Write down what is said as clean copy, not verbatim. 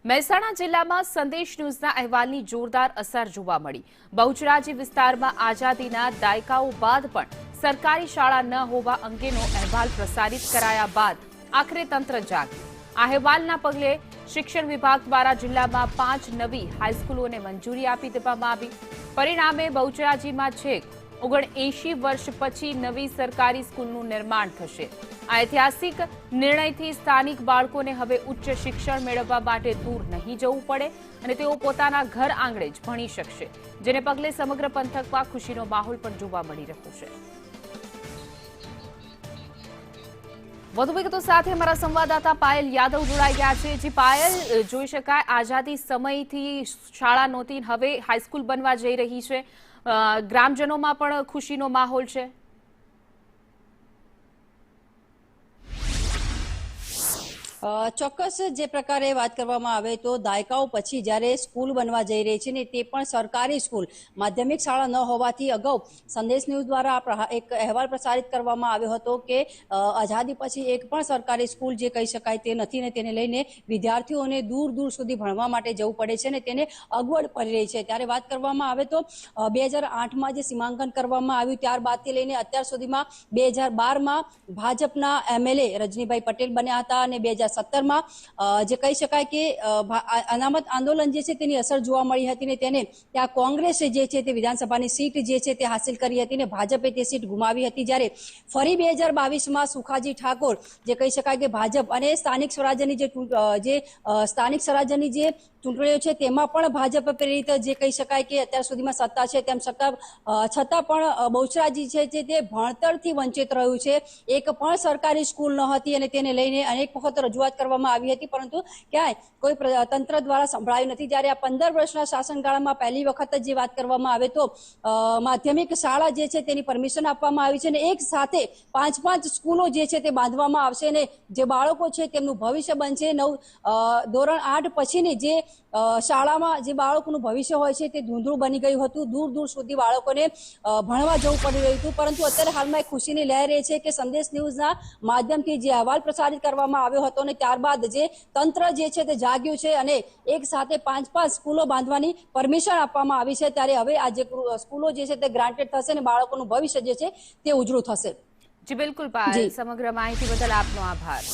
મહેસાણા જિલ્લામાં સંદેશ ન્યૂઝના અહેવાલની જોરદાર અસર જોવા મળી। બહુચરાજી વિસ્તારમાં આઝાદીના દાયકાઓ બાદ પણ સરકારી શાળા ન હોવા અંગેનો અહેવાલ પ્રસારિત કરાયા બાદ આખરે તંત્ર જાગ્યું। આ અહેવાલના પગલે શિક્ષણ વિભાગ દ્વારા જિલ્લામાં 5 નવી હાઈસ્કૂલોને મંજૂરી આપી દેવામાં આવી। પરિણામે બહુચરાજીમાં છેક 79 વર્ષ પછી નવી સરકારી સ્કૂલનું નિર્માણ થશે। આ ઐતિહાસિક નિર્ણયથી સ્થાનિક બાળકોને હવે ઉચ્ચ શિક્ષણ મેળવવા માટે દૂર નહીં જવું પડે અને તેઓ પોતાના ઘર આંગણે જ ભણી શકશે, જેને પગલે સમગ્ર પંથકમાં ખુશીનો માહોલ પણ જોવા મળી રહ્યો છે। વધુ વિગતો સાથે અમારા સંવાદદાતા પાયલ યાદવ જોડાઈ ગયા છે। જી પાયલ, જોઈ શકાય આઝાદી સમયથી શાળા નહોતી, હવે હાઈસ્કૂલ બનવા જઈ રહી છે। ગ્રામજનોમાં પણ ખુશીનો માહોલ છે। ચોક્કસ જે પ્રકારે વાત કરવામાં આવે તો દાયકાઓ પછી જ્યારે સ્કૂલ બનવા જઈ રહી છે ને તે પણ સરકારી સ્કૂલ, માધ્યમિક શાળા ન હોવાથી અગાઉ સંદેશ ન્યૂઝ દ્વારા એક અહેવાલ પ્રસારિત કરવામાં આવ્યો હતો કે આઝાદી પછી એક પણ સરકારી સ્કૂલ જે કહી શકાય તે નથી ને તેને લઈને વિદ્યાર્થીઓને દૂર દૂર સુધી ભણવા માટે જવું પડે છે ને તેને અગવડ પડી રહી છે। ત્યારે વાત કરવામાં આવે તો 2008માં જે સીમાંકન કરવામાં આવ્યું ત્યારબાદથી લઈને અત્યાર સુધીમાં 2012માં ભાજપના એમએલએ રજનીભાઈ પટેલ બન્યા હતા અને 2017માં જે કહી શકાય કે અનામત આંદોલન જે છે તેની અસર જોવા મળી હતી ને તેને ત્યાં કોંગ્રેસે જે છે તે વિધાનસભાની સીટ જે છે તે હાંસિલ કરી હતી ને ભાજપે તે સીટ ગુમાવી હતી। જ્યારે ફરી 2022માં સુખાજી ઠાકોર જે કહી શકાય કે ભાજપ અને સ્થાનિક સ્વરાજ્યની સ્થાનિક સ્વરાજ્યની જે ચૂંટણીઓ છે તેમાં પણ ભાજપ પ્રેરિત જે કહી શકાય કે અત્યાર સુધીમાં સત્તા છે તેમ છતાં પણ બહુચરાજી છે તે ભણતરથી વંચિત રહ્યું છે। એક પણ સરકારી સ્કૂલ ન હતી અને તેને લઈને અનેક વખત રજૂઆત કરવામાં આવી હતી, પરંતુ ક્યાંય કોઈ તંત્ર દ્વારા સંભળાયું નથી। જ્યારે આ 15 વર્ષના શાસનકાળમાં પહેલી વખત જે વાત કરવામાં આવે તો માધ્યમિક શાળા જે છે તેની પરમિશન આપવામાં આવી છે અને એક સાથે 5 સ્કૂલો જે છે તે બાંધવામાં આવશે અને જે બાળકો છે તેમનું ભવિષ્ય બનશે। ધોરણ 8 પછીની જે શાળામાં જે બાળકોનું ભવિષ્ય હોય છે તે ધૂંધળું બની ગયું હતું, દૂર દૂર સુધી બાળકોને ભણવા જવું પડી રહ્યું હતું। પરંતુ અત્યારે હાલમાં એક ખુશીની લહેર એ છે કે સંદેશ ન્યૂઝના માધ્યમથી જે અહેવાલ પ્રસારિત કરવામાં આવ્યો હતો અને ત્યારબાદ જે તંત્ર જે છે તે જાગ્યું છે અને એક સાથે 5 સ્કૂલો બાંધવાની પરમિશન આપવામાં આવી છે। ત્યારે હવે આ જે સ્કૂલો જે છે તે ગ્રાન્ટેડ થશે અને બાળકોનું ભવિષ્ય જે છે તે ઉજળું થશે। જી બિલકુલ પાયલ, સમગ્ર માહિતી બદલ આપનો આભાર।